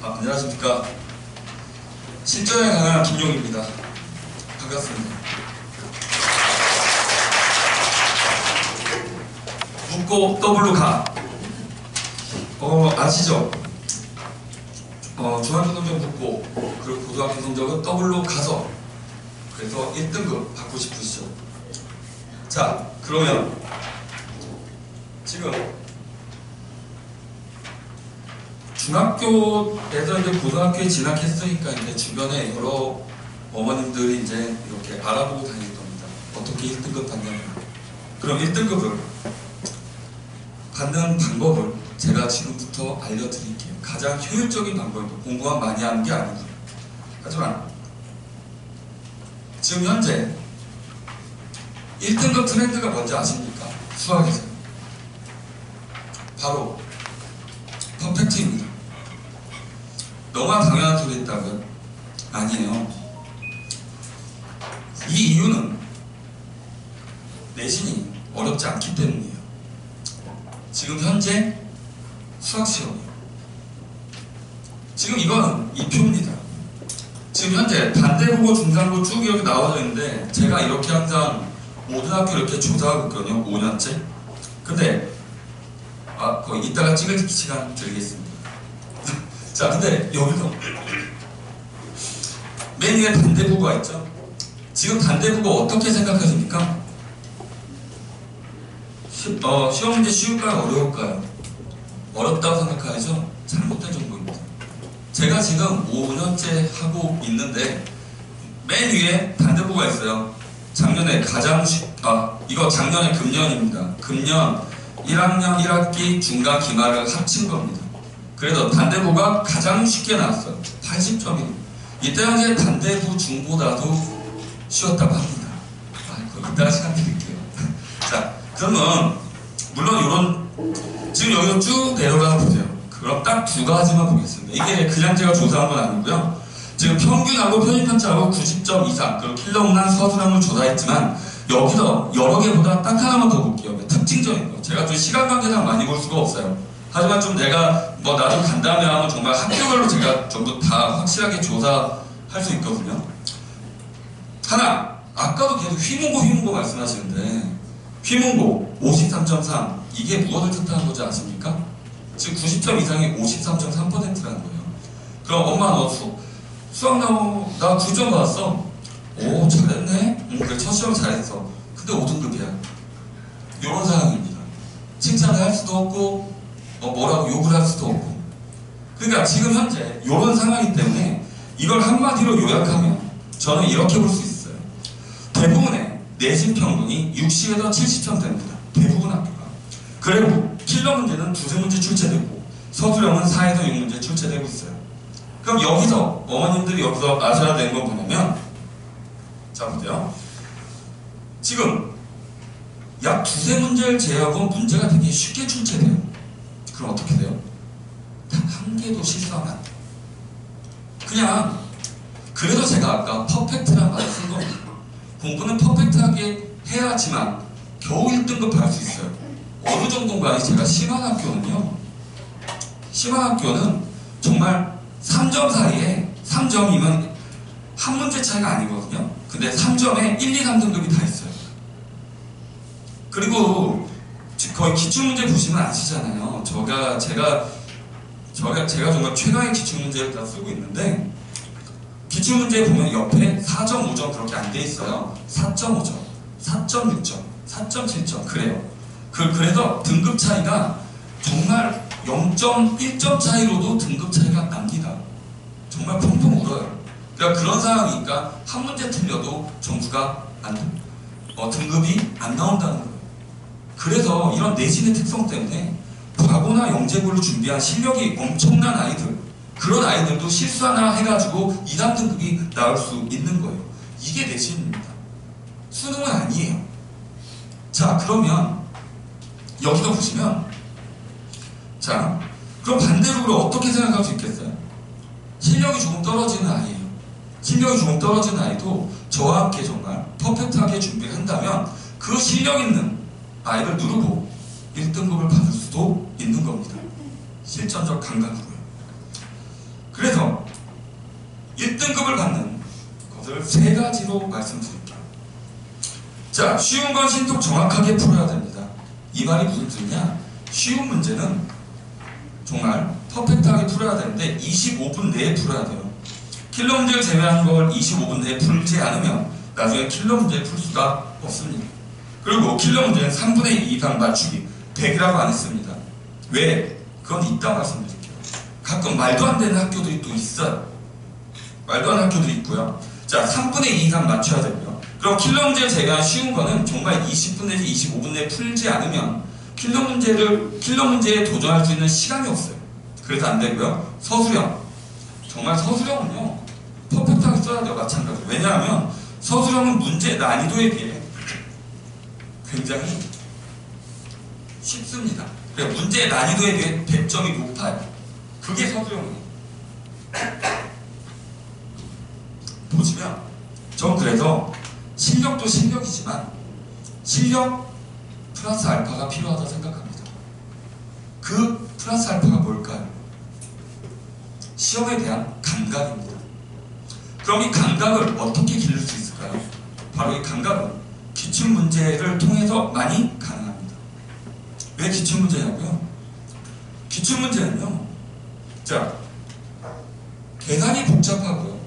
안녕하십니까. 실전에 강한 김용입니다. 반갑습니다. 묻고 더블로 가. 아시죠? 중학교 성적 묻고, 그리고 고등학교 성적은 더블로 가서, 그래서 1등급 받고 싶으시죠? 자, 그러면 지금 중학교에서 이제 고등학교에 진학했으니까 이제 주변에 여러 어머님들이 이제 이렇게 알아보고 다닐 겁니다. 어떻게 1등급 받냐면. 그럼 1등급을 받는 방법을 제가 지금부터 알려드릴게요. 가장 효율적인 방법입니다. 공부만 많이 하는 게 아니고요. 하지만 지금 현재 1등급 트렌드가 뭔지 아십니까? 수학에서. 바로 퍼펙트입니다. 너무나 당연한 소리 있다고요? 아니에요. 이 이유는 내신이 어렵지 않기 때문이에요. 지금 현재 수학시험이에요. 지금 이건 이 표입니다. 지금 현재 단대국어, 중상고 쭉 이렇게 나와져 있는데 제가 이렇게 항상 모든 학교 이렇게 조사하고 있거든요. 5년째. 근데 거의 이따가 찍을 시간 드리겠습니다. 자, 근데 여기서 맨 위에 단대국어가 있죠? 지금 단대국어 어떻게 생각하십니까? 시험 문제 쉬울까요? 어려울까요? 어렵다고 생각하죠? 잘못된 정보입니다. 제가 지금 5년째 하고 있는데 맨 위에 단대국어가 있어요. 작년에 이거 작년에 금년입니다. 금년 1학년 1학기 중간 기말을 합친 겁니다. 그래서 단대부가 가장 쉽게 나왔어요. 80점입니다. 이때 당시에 단대부 중보다도 쉬웠다고 합니다. 이따가 시간 드릴게요. 자, 그러면 물론 이런 지금 여기서 쭉 내려가 보세요. 그럼 딱 두 가지만 보겠습니다. 이게 그냥 제가 조사한 건 아니고요. 지금 평균하고 편입편차하고 90점 이상, 그리고 킬러문항 서술형을 조사했지만 여기서 여러 개보다 딱 하나만 더 볼게요. 특징적인 거. 제가 좀 시간 관계상 많이 볼 수가 없어요. 하지만 좀 내가 나도 간다음에 하면 정말 학교별로 제가 전부 다 확실하게 조사할 수 있거든요. 하나, 아까도 계속 휘문고 말씀하시는데 휘문고 53.3 이게 무엇을 뜻하는 건지 아십니까? 지금 90점 이상이 53.3%라는 거예요. 그럼 엄마 너 수학 나 9점 받았어. 오, 잘했네. 그래, 첫 시험 잘했어. 근데 5등급이야. 이런 상황입니다. 칭찬을 할 수도 없고 뭐라고 욕을 할 수도 없고. 그러니까 지금 현재 이런 상황이기 때문에 이걸 한마디로 요약하면 저는 이렇게 볼 수 있어요. 대부분의 내신 평균이 60에서 70점 됩니다. 대부분 학교가. 그리고 킬러 문제는 두세 문제 출제되고 서술형은 4에서 6문제 출제되고 있어요. 그럼 여기서 어머님들이 여기서 아셔야 되는 건 뭐냐면, 자 보세요. 지금 약 두세 문제를 제외하고 문제가 되게 쉽게 출제돼요. 그럼 어떻게 돼요? 단 한 개도 실수하면 안 돼요. 그냥 그래서 제가 아까 퍼펙트란 말을 쓴 겁니다. 공부는 퍼펙트하게 해야지만 겨우 1등급 받을 수 있어요. 어느 정도인가 제가 심한 학교는요. 심한 학교는 정말 3점 사이에 3점이면 한 문제 차이가 아니거든요. 근데 3점에 1, 2, 3등급이 다 있어요. 그리고 거의 기출문제 보시면 아시잖아요. 제가 정말 최강의 기출문제를 다 쓰고 있는데 기출문제에 보면 옆에 4.5점 그렇게 안 돼 있어요. 4.5점, 4.6점, 4.7점 그래요. 그래서 등급 차이가 정말 0.1점 차이로도 등급 차이가 납니다. 정말 펑펑 울어요. 그러니까 그런 상황이니까 한 문제 틀려도 점수가 등급이 안 나온다는 거예요. 그래서 이런 내신의 특성 때문에 과거나 영재고를 준비한 실력이 엄청난 아이들, 그런 아이들도 실수 하나 해가지고 2, 3등급이 나올 수 있는 거예요. 이게 내신입니다. 수능은 아니에요. 자, 그러면 여기서 보시면, 자, 그럼 반대로 그럼 어떻게 생각할 수 있겠어요? 실력이 조금 떨어지는 아이예요. 실력이 조금 떨어지는 아이도 저와 함께 정말 퍼펙트하게 준비를 한다면 그 실력 있는 아이를 누르고 1등급을 받을 수도 있는 겁니다. 실전적 감각으로요. 그래서 1등급을 받는 것을 세 가지로 말씀드릴게요. 자, 쉬운 건 신속 정확하게 풀어야 됩니다. 이 말이 무슨 뜻이냐? 쉬운 문제는 정말 퍼펙트하게 풀어야 되는데 25분 내에 풀어야 돼요. 킬러 문제를 제외한 걸 25분 내에 풀지 않으면 나중에 킬러 문제를 풀 수가 없습니다. 그리고 킬러 문제는 3분의 2 이상 맞추기 100이라고 안 했습니다. 왜? 그건 이따 말씀드릴게요. 가끔 말도 안 되는 학교들이 또 있어요. 말도 안 되는 학교들이 있고요. 자, 3분의 2 이상 맞춰야 되고요. 그럼 킬러 문제를 제외한 쉬운 거는 정말 20분 내지 25분 내에 풀지 않으면 킬러 문제에 도전할 수 있는 시간이 없어요. 그래서 안 되고요. 서술형. 정말 서술형은요, 퍼펙트하게 써야 돼요. 마찬가지로. 왜냐하면 서술형은 문제 난이도에 비해 굉장히 쉽습니다. 그러니까 문제 난이도에 비해 배점이 높아요. 그게 서술형이에요. 보시면 전 그래서 실력도 실력이지만 실력 플러스 알파가 필요하다고 생각합니다. 그 플러스 알파가 뭘까요? 시험에 대한 감각입니다. 그럼 이 감각을 어떻게 기를 수 있을까요? 바로 이 감각은 기출문제를 통해서 많이 가능합니다. 왜 기출문제냐고요? 기출문제는요, 자, 계산이 복잡하고요,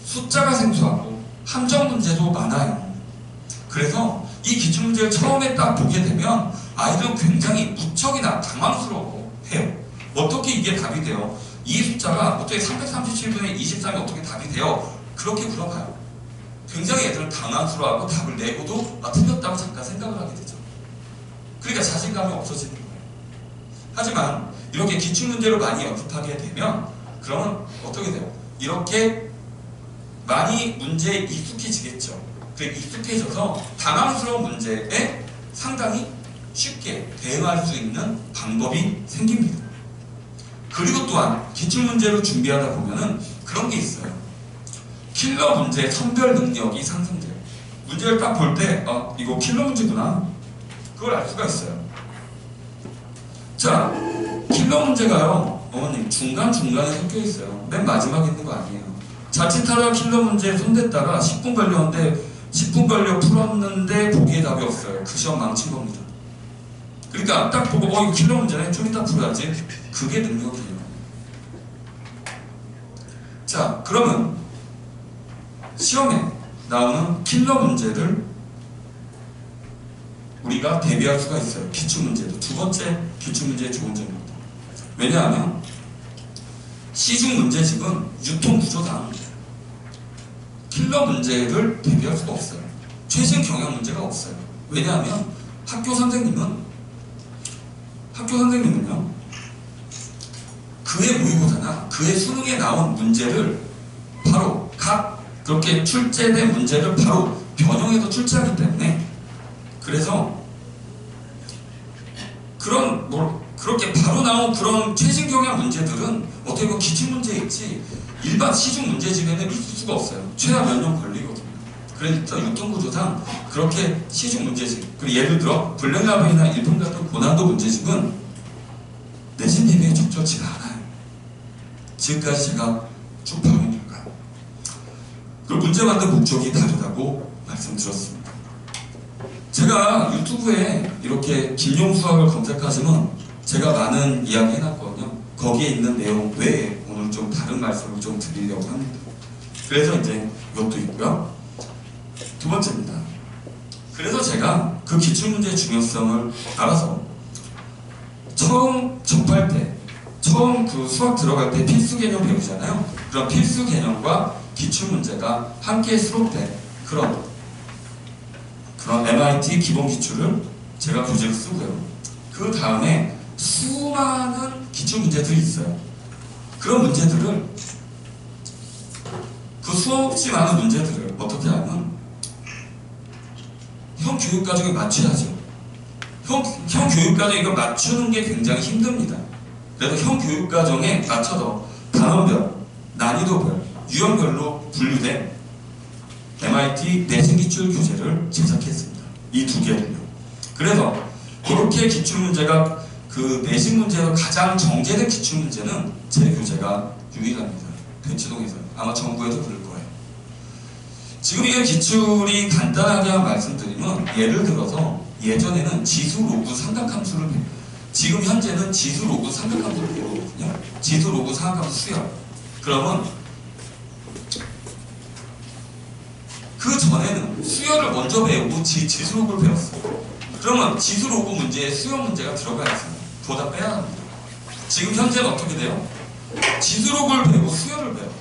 숫자가 생소하고 함정 문제도 많아요. 그래서 이 기출문제를 처음에 딱 보게 되면 아이들은 굉장히 무척이나 당황스러워해요. 어떻게 이게 답이 돼요? 이 숫자가 어떻게 337분의 23이 어떻게 답이 돼요? 그렇게 물어봐요. 굉장히 애들은 당황스러워하고 답을 내고도 틀렸다고 잠깐 생각을 하게 되죠. 그러니까 자신감이 없어지는 거예요. 하지만 이렇게 기출문제를 많이 연습하게 되면 그러면 어떻게 돼요? 이렇게 많이 문제에 익숙해지겠죠. 그 익숙해져서 당황스러운 문제에 상당히 쉽게 대응할 수 있는 방법이 생깁니다. 그리고 또한 기출문제를 준비하다 보면은 그런 게 있어요. 킬러 문제 선별 능력이 상승돼요. 문제를 딱 볼 때, 이거 킬러 문제구나. 그걸 알 수가 있어요. 자, 킬러 문제가요, 어머님, 중간중간에 섞여 있어요. 맨 마지막에 있는 거 아니에요. 자칫하다 킬러 문제에 손댔다가 10분 걸렸는데, 10분 걸려 풀었는데 보기에 답이 없어요. 그 시험 망친 겁니다. 그러니까 딱 보고, 이거 킬러 문제네? 좀 이따 풀어야지. 그게 능력이에요. 자, 그러면 시험에 나오는 킬러 문제를 우리가 대비할 수가 있어요. 기출문제도. 두 번째 기출문제의 좋은 점입니다. 왜냐하면 시중 문제집은 유통구조상 킬러 문제를 대비할 수가 없어요. 최신 경영 문제가 없어요. 왜냐하면 학교 선생님은요, 그의 모의고사나 그의 수능에 나온 문제를 바로 각 그렇게 출제된 문제를 바로 변형해서 출제하기 때문에, 그래서 그렇게 바로 나온 그런 최신 경향 문제들은 어떻게 보면 기출문제에 있지 일반 시중 문제집에는 있을 수가 없어요. 최하 몇 년 걸리거든요. 그러니까 유통구조상 그렇게 시중 문제집, 그리고 예를 들어 블랙라벨이나 일본 같은 고난도 문제집은 내신 대비에 적절치가 않아요. 지금까지 제가 쭉 봐온 결과. 그리고 문제 만든 목적이 다르다고 말씀드렸습니다. 제가 유튜브에 이렇게 김용수학을 검색하시면 제가 많은 이야기 해놨거든요. 거기에 있는 내용 외에 오늘 좀 다른 말씀을 좀 드리려고 합니다. 그래서 이제 이것도 있고요. 두 번째입니다. 그래서 제가 그 기출문제의 중요성을 알아서 처음 접할 때, 처음 그 수학 들어갈 때 필수 개념 배우잖아요. 그런 필수 개념과 기출문제가 함께 수록된 그런 MIT 기본 기출을 제가 교재로 쓰고요. 그 다음에 수많은 기출문제들이 있어요. 그런 문제들을, 그 수없이 많은 문제들을 어떻게 하면 형 교육과정에 맞춰야죠. 형 교육과정에 이거 맞추는 게 굉장히 힘듭니다. 그래서 형 교육과정에 맞춰서 단원별, 난이도별, 유형별로 분류된 MIT 내신기출 교재를 제작했습니다. 이 두 개를요. 그래서 그렇게 기출문제가 그 내신 문제에서 가장 정제된 기출문제는 제 교재가 유일합니다. 대치동에서요. 아마 정부에도 그럴 거예요. 지금 이게 기출이 간단하게 말씀드리면, 예를 들어서 예전에는 지수 로그 삼각함수를 지금 현재는 지수 로그 삼각함수를 배우거든요. 지수 로그 삼각함수 수열. 그러면 그 전에는 수열을 먼저 배우고 지수 로그를 배웠어요. 그러면 지수 로그 문제에 수열 문제가 들어가 있어요. 보다 빼야 합니다. 지금 현재는 어떻게 돼요? 지수 로그를 배우고 수열을 배워요.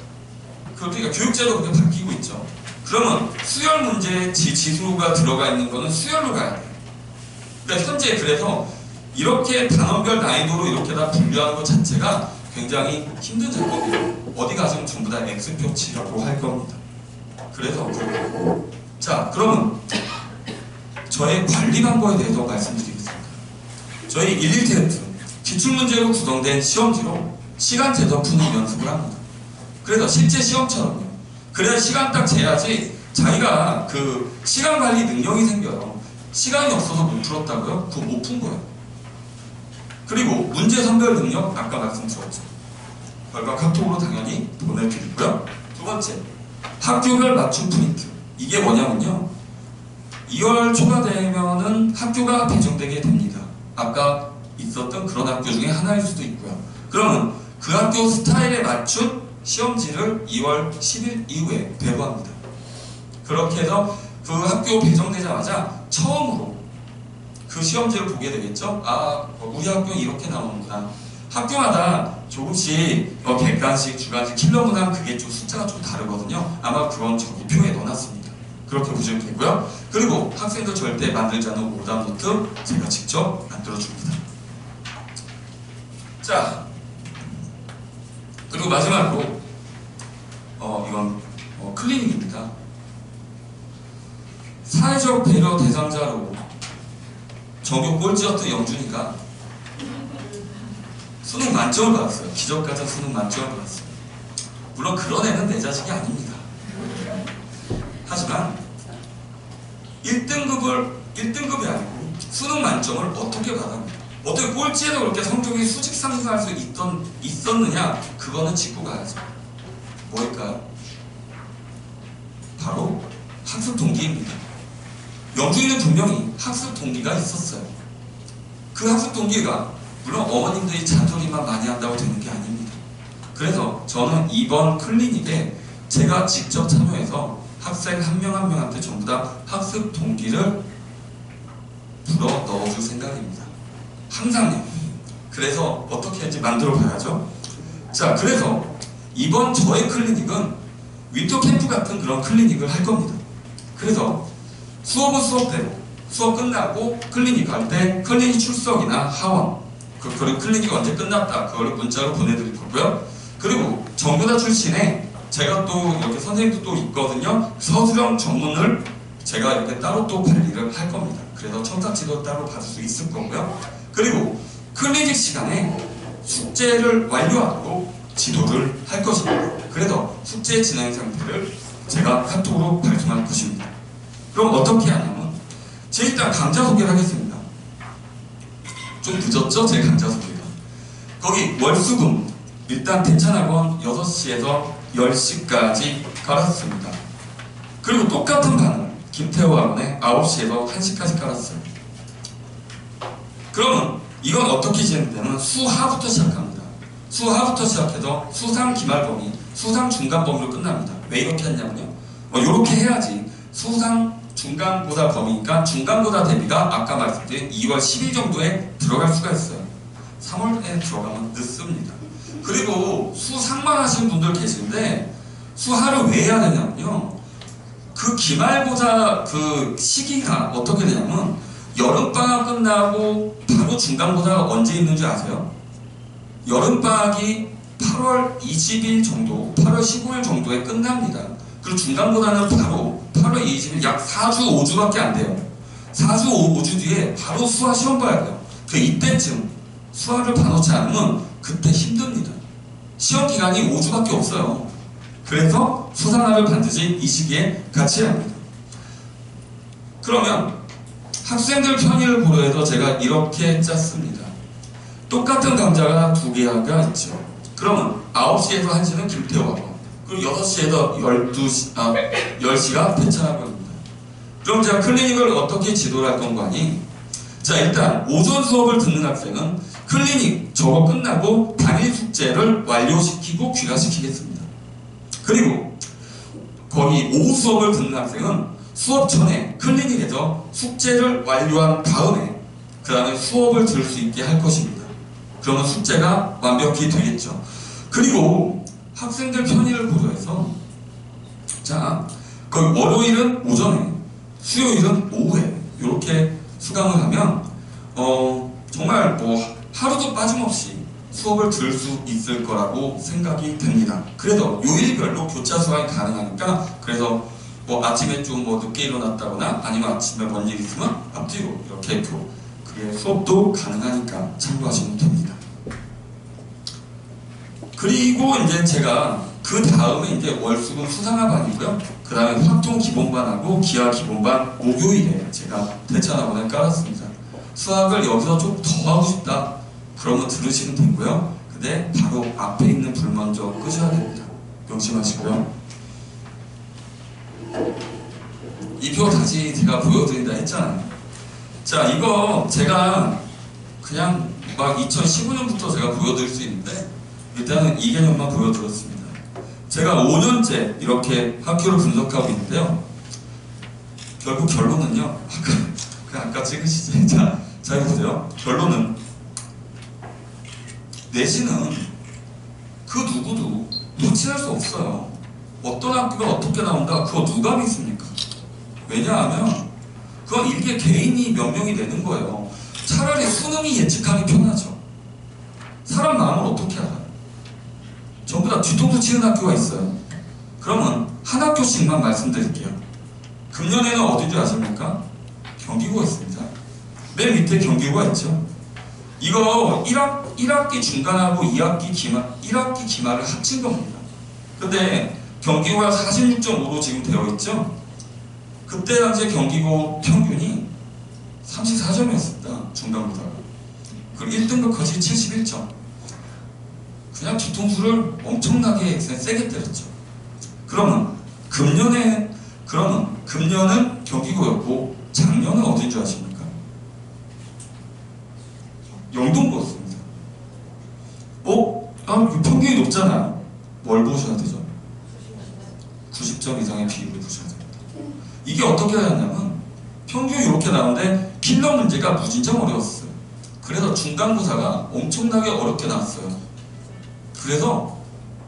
그러니까 교육제도 그렇게 바뀌고 있죠. 그러면 수열 문제에 지수 로그가 들어가 있는 거는 수열로 가야 돼요. 그러니까 현재 그래서 이렇게 단원별 난이도로 이렇게 다 분류하는 것 자체가 굉장히 힘든 작업이에요. 어디 가서는 전부 다 X표치라고 할 겁니다. 그래서 그렇고. 자, 그러면 저의 관리 방법에 대해서 말씀드리겠습니다. 저희 11테스트 기출문제로 구성된 시험지로 시간제도 푸는 연습을 합니다. 그래서 실제 시험처럼요. 그래야 시간 딱 재야지 자기가 그 시간 관리 능력이 생겨요. 시간이 없어서 못 풀었다고요? 그거 못 푼 거예요. 그리고 문제 선별 능력 아까 말씀드렸죠. 결과 카톡으로 당연히 보내드리고요. 두 번째, 학교별 맞춤 프린트. 이게 뭐냐면요. 2월 초가 되면은 학교가 배정되게 됩니다. 아까 있었던 그런 학교 중에 하나일 수도 있고요. 그러면 그 학교 스타일에 맞춘 시험지를 2월 10일 이후에 배부합니다. 그렇게 해서 그 학교 배정되자마자 처음으로 그 시험지를 보게 되겠죠. 아, 우리 학교는 이렇게 나오는구나. 학교마다 조금씩 객관식, 주관식, 킬러문항 그게 좀 숫자가 좀 다르거든요. 아마 그건 저기 표에 넣어놨습니다. 그렇게 보시면 되고요. 그리고 학생들 절대 만들지 않은 오답 노트 제가 직접 만들어줍니다. 자, 그리고 마지막으로 이건 클리닉입니다. 사회적 배려 대상자로 전교 꼴찌였던 영준이가 수능 만점을 받았어요. 기적같은 수능 만점을 받았어요. 물론 그런 애는 내 자식이 아닙니다. 하지만 1등급이 아니고 수능 만점을 어떻게 받았냐, 어떻게 꼴찌에도 그렇게 성적이 수직 상승할 수 있었느냐, 그거는 짚고 가야죠. 뭘까요? 바로 학습 동기입니다. 영준이는 분명히 학습 동기가 있었어요. 그 학습 동기가 물론 어머님들이 잔소리만 많이 한다고 되는 게 아닙니다. 그래서 저는 이번 클리닉에 제가 직접 참여해서 학생 한 명 한 명한테 전부 다 학습 동기를 불어 넣어줄 생각입니다. 항상요. 그래서 어떻게 할지 만들어 봐야죠. 자, 그래서 이번 저의 클리닉은 윈터 캠프 같은 그런 클리닉을 할 겁니다. 그래서 수업은 수업대로, 수업 끝나고 클리닉 갈 때 클리닉 출석이나 하원, 그리고 클리닉 언제 끝났다 그걸 문자로 보내드릴 거고요. 그리고 정교다 출신에 제가 또 이렇게 선생님도 또 있거든요. 서술형 전문을 제가 이렇게 따로 또 관리를 할 겁니다. 그래서 첨삭지도 따로 받을 수 있을 거고요. 그리고 클리닉 시간에 숙제를 완료하고 지도를 할 것입니다. 그래서 숙제 진행 상태를 제가 카톡으로 발송할 것입니다. 그럼 어떻게 하냐면, 제가 일단 강좌 소개를 하겠습니다. 좀 늦었죠? 제 강좌 소개가. 거기 월수금 일단 대찬학원 6시에서 10시까지 깔았습니다. 그리고 똑같은 반을 김태호 학원에 9시에서 1시까지 깔았어요. 그러면 이건 어떻게 진행되냐면 수하부터 시작합니다. 수하부터 시작해서 수상 기말 범위, 수상 중간 범위로 끝납니다. 왜 이렇게 했냐면요, 이렇게 해야지 수상 중간고사 범위니까 중간고사 대비가 아까 말씀드린 2월 10일 정도에 들어갈 수가 있어요. 3월에 들어가면 늦습니다. 그리고 수상만 하시는 분들 계신데 수하를 왜 해야 되냐면요, 그 기말고사 그 시기가 어떻게 되냐면 여름방학 끝나고 바로 중간고사가 언제 있는 줄 아세요? 여름방학이 8월 20일 정도, 8월 15일 정도에 끝납니다. 그리고 중간고사는 바로 8월 20일, 약 4주, 5주밖에 안 돼요. 4주, 5주 뒤에 바로 수화 시험 봐야 돼요. 그 이때쯤 수화를 봐놓지 않으면 그때 힘듭니다. 시험 기간이 5주밖에 없어요. 그래서 수상화를 반드시 이 시기에 같이 해야 합니다. 그러면 학생들 편의를 고려해서 제가 이렇게 짰습니다. 똑같은 강좌가 2개가 있죠. 그러면 9시에서 1시는 김태호 학원, 그리고 6시에서 10시가 대차학원입니다. 그럼 제가 클리닉을 어떻게 지도를 할 건가 하니, 자, 일단 오전 수업을 듣는 학생은 클리닉 저거 끝나고 당일 숙제를 완료시키고 귀가시키겠습니다. 그리고 거의 오후 수업을 듣는 학생은 수업 전에 클리닉에서 숙제를 완료한 다음에 그 다음에 수업을 들을 수 있게 할 것입니다. 그러면 숙제가 완벽히 되겠죠. 그리고 학생들 편의를 고려해서, 자, 거의 월요일은 오전에, 수요일은 오후에 이렇게 수강을 하면 정말 뭐 하루도 빠짐없이 수업을 들을 수 있을 거라고 생각이 됩니다. 그래서 요일별로 교차 수강이 가능하니까, 그래서 뭐 아침에 좀 뭐 늦게 일어났다거나 아니면 아침에 뭔 일 있으면 앞뒤로 이렇게 그게 수업도 가능하니까 참고하시면 됩니다. 그리고 이제 제가 그 다음에 이제 월수금 수상화반이고요. 그 다음에 확통 기본반하고 기하 기본반 목요일에 제가 대찬학원을 깔았습니다. 수학을 여기서 좀 더 하고 싶다, 그러면 들으시면 되고요. 근데 바로 앞에 있는 불 먼저 끄셔야 됩니다. 명심하시고요. 이 표 다시 제가 보여드린다 했잖아요. 자, 이거 제가 그냥 막 2015년부터 제가 보여드릴 수 있는데, 일단은 이 개념만 보여드렸습니다. 제가 5년째 이렇게 학교를 분석하고 있는데요. 결국 결론은요, 아까 찍으시죠? 자, 보세요. 결론은 내신은 그 누구도 무치할 수 없어요. 어떤 학교가 어떻게 나온다, 그거 누가 믿습니까? 왜냐하면 그건 일개 개인이 명령이 되는 거예요. 차라리 수능이 예측하기 편하죠. 사람 마음을 어떻게 알아요? 전부 다 뒤통수 치는 학교가 있어요. 그러면 한 학교씩만 말씀드릴게요. 금년에는 어딘지 아십니까? 경기고가 있습니다. 맨 밑에 경기고가 있죠. 이거 1학기 중간하고 1학기 기말을 합친 겁니다. 근데 경기고가 46.5로 지금 되어 있죠. 그때 당시에 경기고 평균이 34점이었습니다. 중간고사가. 그리고 1등급까지 71점. 그냥 뒤통수를 엄청나게 세게 때렸죠. 그러면 금년은 경기고였고 작년은 어딘 줄 아십니까? 영동고였습니다. 평균이 높잖아요. 뭘 보셔야 되죠? 90점 이상의 비율을 보셔야 됩니다. 이게 어떻게 하냐면 평균이 이렇게 나오는데 필러 문제가 무진장 어려웠어요. 그래서 중간고사가 엄청나게 어렵게 나왔어요. 그래서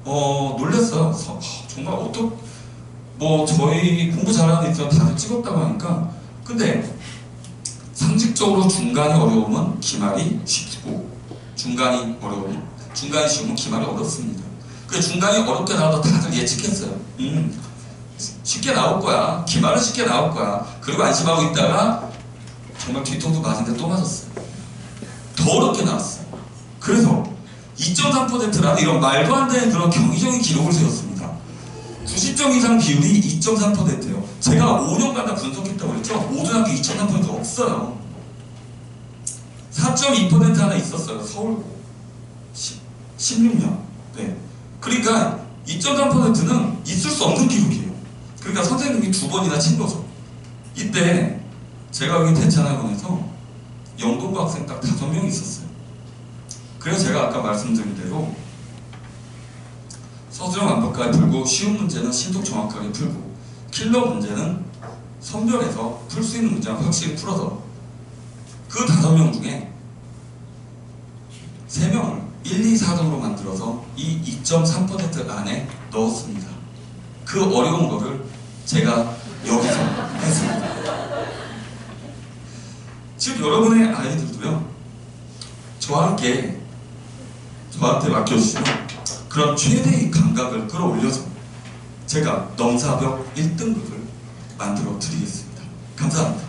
놀랬어요. 정말 저희 공부 잘하는 애 있어요. 다들 찍었다고 하니까. 근데 상식적으로 중간이 어려우면 기말이 쉽고, 중간이 쉬우면 기말이 어렵습니다. 그래서 중간이 어렵게 나와도 다들 예측했어요. 쉽게 나올 거야. 기말은 쉽게 나올 거야. 그리고 안심하고 있다가 정말 뒤통수 맞은데 또 맞았어요. 더 어렵게 나왔어요. 그래서 2.3%라는 이런 말도 안 되는 그런 경이적인 기록을 세웠습니다. 90점 이상 비율이 2.3%예요. 제가 5년간 다 분석했다고 했죠. 모든 학교 2.3% 없어요. 4.2% 하나 있었어요. 서울 16년. 네. 그러니까 2.3%는 있을 수 없는 기록이에요. 그러니까 선생님이 2번이나 친 거죠. 이때 제가 여기 대찬학원에서 영동고 학생 딱 5명 있었어요. 그래서 제가 아까 말씀드린 대로 서술형 완벽하게 풀고, 쉬운 문제는 신속 정확하게 풀고, 킬러 문제는 선별해서 풀 수 있는 문제는 확실히 풀어서 그 5명 중에 3명을 1, 2, 4등으로 만들어서 이 2.3% 안에 넣었습니다. 그 어려운 거를 제가 여기서 했습니다. 즉 여러분의 아이들도요, 저한테 맡겨주시면 그런 최대의 감각을 끌어올려서 제가 넘사벽 1등급을 만들어 드리겠습니다. 감사합니다.